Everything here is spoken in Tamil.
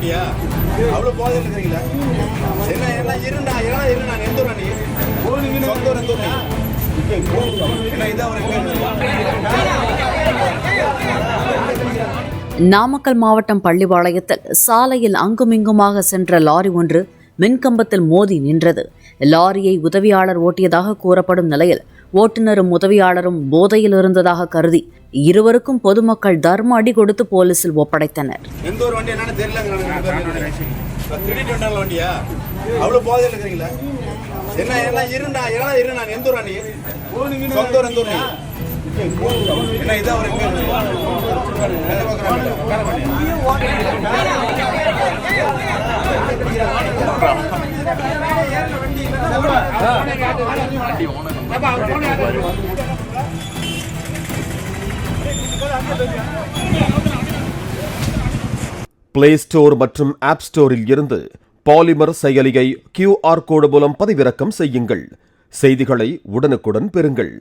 வண்டியா அவ்வளவு போதையில் இருக்கிறீங்களா? என்ன என்ன இருண்டா இருந்தா எந்த ஊரா நீ? சொந்த ஊர் எந்த ஊர் நீ? என்ன இதான் நாமக்கல் மாவட்டம் பள்ளிப்பாளையத்தில் சாலையில் அங்குமிங்குமாக சென்ற லாரி ஒன்று மின்கம்பத்தில் மோதி நின்றது. லாரியை உதவியாளர் ஓட்டியதாக கூறப்படும் நிலையில் ஓட்டுநரும் உதவியாளரும் போதையில் இருந்ததாக கருதி இருவருக்கும் பொதுமக்கள் தர்ம அடி கொடுத்து போலீசில் ஒப்படைத்தனர். எந்த ஒரு வண்டி என்னன்னு தெரியல. வண்டியா அவ்வளவு போதையில் இருக்கிறீங்களா? என்ன என்ன இருண்டா எந்த ஊரா நீ? சொந்த ஊர் எந்த ஊர் நீ? என்ன இதான் பிளே ஸ்டோர் மற்றும் ஆப் ஸ்டோரில் இருந்து பாலிமர் செயலியை QR கோடு மூலம் பதிவிறக்கம் செய்யுங்கள். செய்திகளை உடனுக்குடன் பெறுங்கள்.